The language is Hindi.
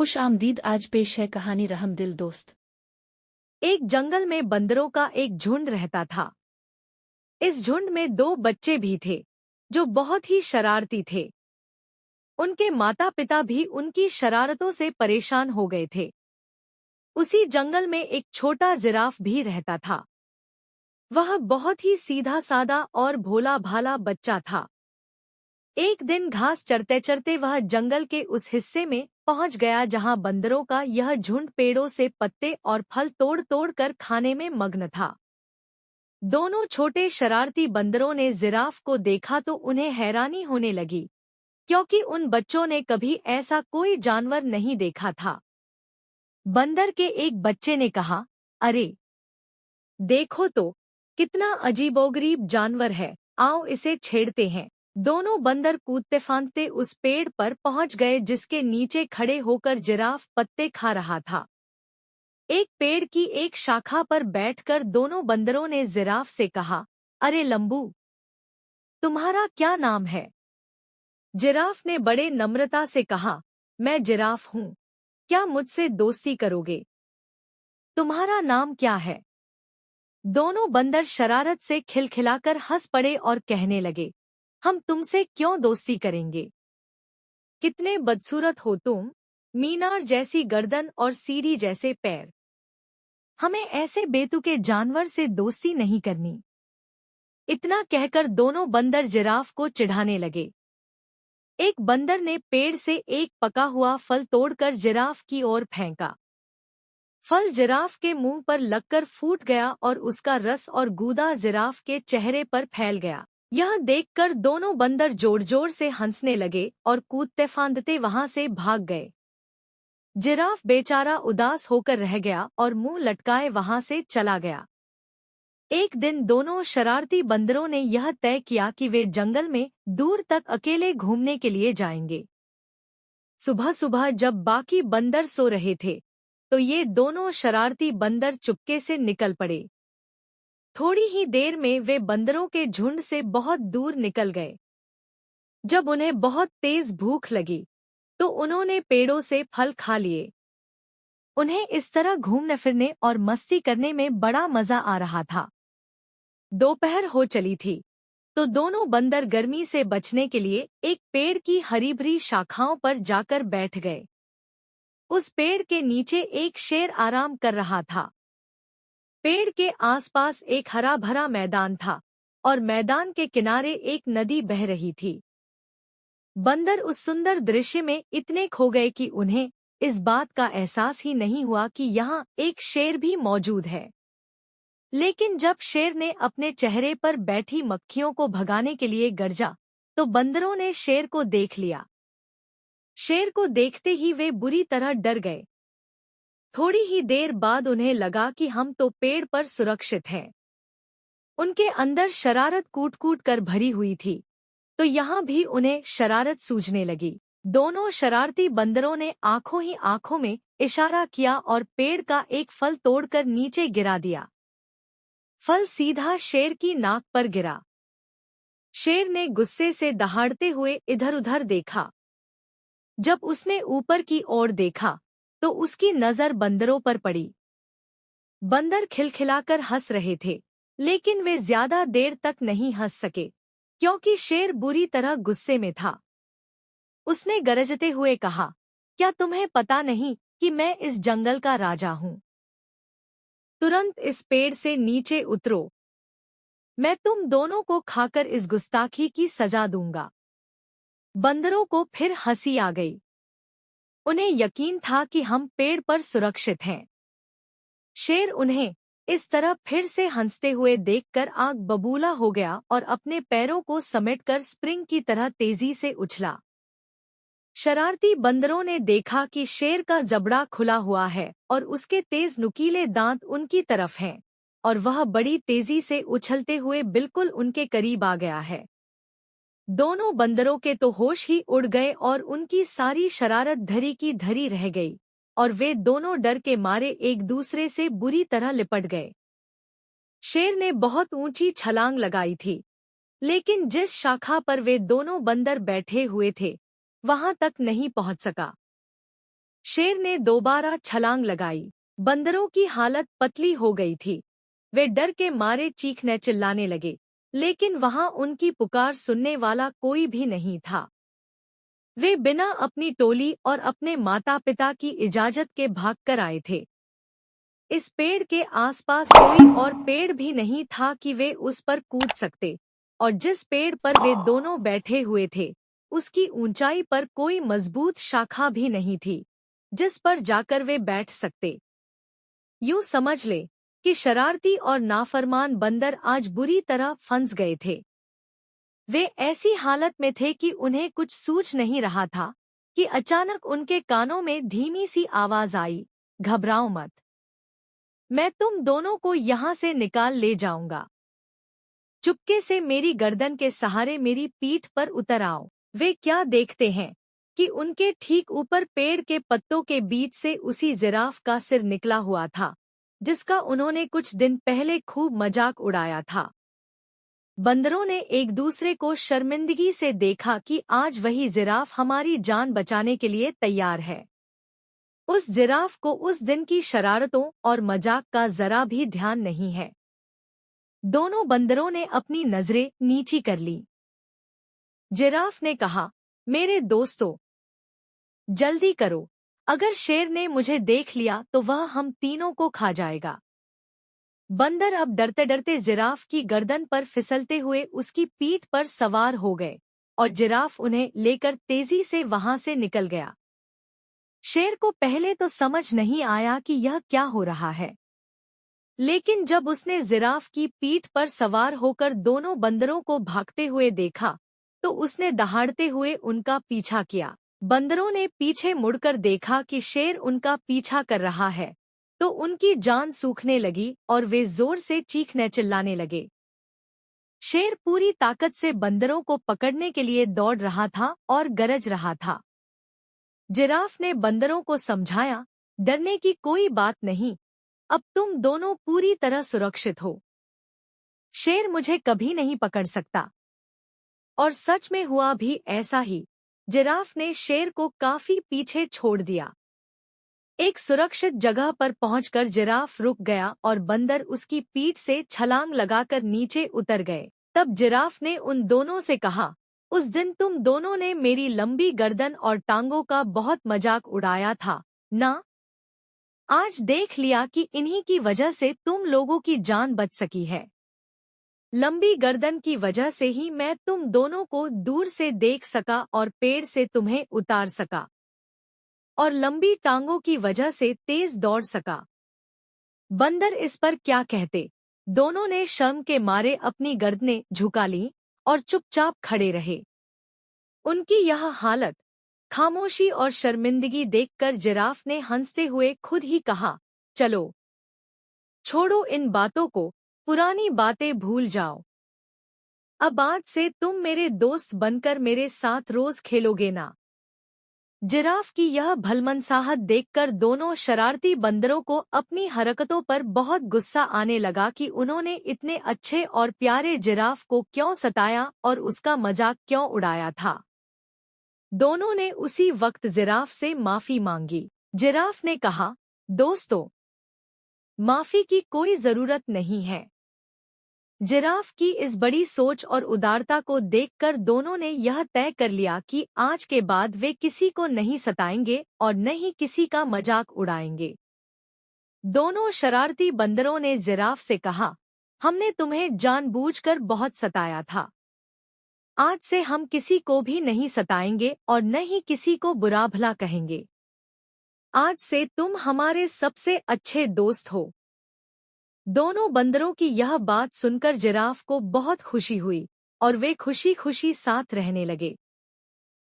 खुश आमदीद। आज पेश है कहानी रहमदिल दोस्त। एक जंगल में बंदरों का एक झुंड रहता था। इस झुंड में दो बच्चे भी थे जो बहुत ही शरारती थे। उनके माता पिता भी उनकी शरारतों से परेशान हो गए थे। उसी जंगल में एक छोटा जिराफ भी रहता था। वह बहुत ही सीधा सादा और भोला भाला बच्चा था। एक दिन घास चरते चरते वह जंगल के उस हिस्से में पहुंच गया जहां बंदरों का यह झुंड पेड़ों से पत्ते और फल तोड़ तोड़ कर खाने में मग्न था। दोनों छोटे शरारती बंदरों ने जिराफ को देखा तो उन्हें हैरानी होने लगी, क्योंकि उन बच्चों ने कभी ऐसा कोई जानवर नहीं देखा था। बंदर के एक बच्चे ने कहा, अरे देखो तो, कितना अजीबोगरीब जानवर है, आओ इसे छेड़ते हैं। दोनों बंदर कूदते फांदते उस पेड़ पर पहुंच गए जिसके नीचे खड़े होकर जिराफ पत्ते खा रहा था। एक पेड़ की एक शाखा पर बैठकर दोनों बंदरों ने जिराफ से कहा, अरे लंबू, तुम्हारा क्या नाम है? जिराफ ने बड़े नम्रता से कहा, मैं जिराफ हूँ, क्या मुझसे दोस्ती करोगे? तुम्हारा नाम क्या है? दोनों बंदर शरारत से खिलखिलाकर हंस पड़े और कहने लगे, हम तुमसे क्यों दोस्ती करेंगे? कितने बदसूरत हो तुम, मीनार जैसी गर्दन और सीढ़ी जैसे पैर। हमें ऐसे बेतुके जानवर से दोस्ती नहीं करनी। इतना कहकर दोनों बंदर जिराफ को चिढ़ाने लगे। एक बंदर ने पेड़ से एक पका हुआ फल तोड़कर जिराफ की ओर फेंका। फल जिराफ के मुंह पर लगकर फूट गया और उसका रस और गूदा जिराफ के चेहरे पर फैल गया। यह देखकर दोनों बंदर जोर जोर से हंसने लगे और कूदते फांदते वहां से भाग गए। जिराफ बेचारा उदास होकर रह गया और मुंह लटकाए वहां से चला गया। एक दिन दोनों शरारती बंदरों ने यह तय किया कि वे जंगल में दूर तक अकेले घूमने के लिए जाएंगे। सुबह सुबह जब बाकी बंदर सो रहे थे, तो ये दोनों शरारती बंदर चुपके से निकल पड़े। थोड़ी ही देर में वे बंदरों के झुंड से बहुत दूर निकल गए। जब उन्हें बहुत तेज भूख लगी, तो उन्होंने पेड़ों से फल खा लिए। उन्हें इस तरह घूमने फिरने और मस्ती करने में बड़ा मजा आ रहा था। दोपहर हो चली थी, तो दोनों बंदर गर्मी से बचने के लिए एक पेड़ की हरी भरी शाखाओं पर जाकर बैठ गए। उस पेड़ के नीचे एक शेर आराम कर रहा था। पेड़ के आसपास एक हरा भरा मैदान था और मैदान के किनारे एक नदी बह रही थी। बंदर उस सुंदर दृश्य में इतने खो गए कि उन्हें इस बात का एहसास ही नहीं हुआ कि यहाँ एक शेर भी मौजूद है। लेकिन जब शेर ने अपने चेहरे पर बैठी मक्खियों को भगाने के लिए गरजा, तो बंदरों ने शेर को देख लिया। शेर को देखते ही वे बुरी तरह डर गए। थोड़ी ही देर बाद उन्हें लगा कि हम तो पेड़ पर सुरक्षित हैं। उनके अंदर शरारत कूट कूट कर भरी हुई थी, तो यहाँ भी उन्हें शरारत सूझने लगी। दोनों शरारती बंदरों ने आंखों ही आंखों में इशारा किया और पेड़ का एक फल तोड़कर नीचे गिरा दिया। फल सीधा शेर की नाक पर गिरा। शेर ने गुस्से से दहाड़ते हुए इधर उधर देखा। जब उसने ऊपर की ओर देखा, तो उसकी नजर बंदरों पर पड़ी। बंदर खिलखिलाकर हंस रहे थे, लेकिन वे ज्यादा देर तक नहीं हंस सके, क्योंकि शेर बुरी तरह गुस्से में था। उसने गरजते हुए कहा, क्या तुम्हें पता नहीं कि मैं इस जंगल का राजा हूँ? तुरंत इस पेड़ से नीचे उतरो। मैं तुम दोनों को खाकर इस गुस्ताखी की सजा दूंगा। बंदरों को फिर हंसी आ गई। उन्हें यकीन था कि हम पेड़ पर सुरक्षित हैं। शेर उन्हें इस तरह फिर से हंसते हुए देखकर आग बबूला हो गया और अपने पैरों को समेटकर स्प्रिंग की तरह तेजी से उछला। शरारती बंदरों ने देखा कि शेर का जबड़ा खुला हुआ है और उसके तेज नुकीले दांत उनकी तरफ हैं, और वह बड़ी तेजी से उछलते हुए बिल्कुल उनके करीब आ गया है। दोनों बंदरों के तो होश ही उड़ गए और उनकी सारी शरारत धरी की धरी रह गई, और वे दोनों डर के मारे एक दूसरे से बुरी तरह लिपट गए। शेर ने बहुत ऊंची छलांग लगाई थी, लेकिन जिस शाखा पर वे दोनों बंदर बैठे हुए थे, वहां तक नहीं पहुंच सका। शेर ने दोबारा छलांग लगाई। बंदरों की हालत पतली हो गई थी। वे डर के मारे चीखने चिल्लाने लगे, लेकिन वहां उनकी पुकार सुनने वाला कोई भी नहीं था। वे बिना अपनी टोली और अपने माता पिता की इजाजत के भागकर आए थे। इस पेड़ के आसपास कोई और पेड़ भी नहीं था कि वे उस पर कूद सकते, और जिस पेड़ पर वे दोनों बैठे हुए थे, उसकी ऊंचाई पर कोई मजबूत शाखा भी नहीं थी जिस पर जाकर वे बैठ सकते। यूं समझ ले कि शरारती और नाफरमान बंदर आज बुरी तरह फंस गए थे। वे ऐसी हालत में थे कि उन्हें कुछ सूझ नहीं रहा था कि अचानक उनके कानों में धीमी सी आवाज आई, घबराओ मत, मैं तुम दोनों को यहाँ से निकाल ले जाऊंगा। चुपके से मेरी गर्दन के सहारे मेरी पीठ पर उतर आओ। वे क्या देखते हैं कि उनके ठीक ऊपर पेड़ के पत्तों के बीच से उसी जिराफ का सिर निकला हुआ था जिसका उन्होंने कुछ दिन पहले खूब मजाक उड़ाया था। बंदरों ने एक दूसरे को शर्मिंदगी से देखा कि आज वही जिराफ हमारी जान बचाने के लिए तैयार है। उस जिराफ को उस दिन की शरारतों और मजाक का जरा भी ध्यान नहीं है। दोनों बंदरों ने अपनी नजरें नीची कर ली। जिराफ ने कहा, मेरे दोस्तों, जल्दी करो, अगर शेर ने मुझे देख लिया तो वह हम तीनों को खा जाएगा। बंदर अब डरते डरते जिराफ की गर्दन पर फिसलते हुए उसकी पीठ पर सवार हो गए और जिराफ उन्हें लेकर तेजी से वहां से निकल गया। शेर को पहले तो समझ नहीं आया कि यह क्या हो रहा है, लेकिन जब उसने जिराफ की पीठ पर सवार होकर दोनों बंदरों को भागते हुए देखा तो उसने दहाड़ते हुए उनका पीछा किया। बंदरों ने पीछे मुड़कर देखा कि शेर उनका पीछा कर रहा है तो उनकी जान सूखने लगी और वे जोर से चीखने चिल्लाने लगे। शेर पूरी ताकत से बंदरों को पकड़ने के लिए दौड़ रहा था और गरज रहा था। जिराफ ने बंदरों को समझाया, डरने की कोई बात नहीं, अब तुम दोनों पूरी तरह सुरक्षित हो। शेर मुझे कभी नहीं पकड़ सकता। और सच में हुआ भी ऐसा ही। जिराफ ने शेर को काफी पीछे छोड़ दिया। एक सुरक्षित जगह पर पहुंचकर जिराफ रुक गया और बंदर उसकी पीठ से छलांग लगाकर नीचे उतर गए। तब जिराफ ने उन दोनों से कहा, उस दिन तुम दोनों ने मेरी लंबी गर्दन और टांगों का बहुत मजाक उड़ाया था ना? आज देख लिया कि इन्हीं की वजह से तुम लोगों की जान बच सकी है। लंबी गर्दन की वजह से ही मैं तुम दोनों को दूर से देख सका और पेड़ से तुम्हें उतार सका, और लंबी टांगों की वजह से तेज दौड़ सका। बंदर इस पर क्या कहते। दोनों ने शर्म के मारे अपनी गर्दनें झुका लीं और चुपचाप खड़े रहे। उनकी यह हालत, खामोशी और शर्मिंदगी देखकर जिराफ ने हंसते हुए खुद ही कहा, चलो छोड़ो इन बातों को, पुरानी बातें भूल जाओ। अब आज से तुम मेरे दोस्त बनकर मेरे साथ रोज खेलोगे ना? जिराफ की यह भलमनसाहट देखकर दोनों शरारती बंदरों को अपनी हरकतों पर बहुत गुस्सा आने लगा कि उन्होंने इतने अच्छे और प्यारे जिराफ को क्यों सताया और उसका मजाक क्यों उड़ाया था। दोनों ने उसी वक्त जिराफ से माफी मांगी। जिराफ ने कहा, दोस्तों, माफी की कोई जरूरत नहीं है। जिराफ की इस बड़ी सोच और उदारता को देखकर दोनों ने यह तय कर लिया कि आज के बाद वे किसी को नहीं सताएंगे और न ही किसी का मजाक उड़ाएंगे। दोनों शरारती बंदरों ने जिराफ से कहा, हमने तुम्हें जानबूझकर बहुत सताया था। आज से हम किसी को भी नहीं सताएंगे और न ही किसी को बुरा भला कहेंगे। आज से तुम हमारे सबसे अच्छे दोस्त हो। दोनों बंदरों की यह बात सुनकर जिराफ को बहुत खुशी हुई और वे खुशी खुशी साथ रहने लगे।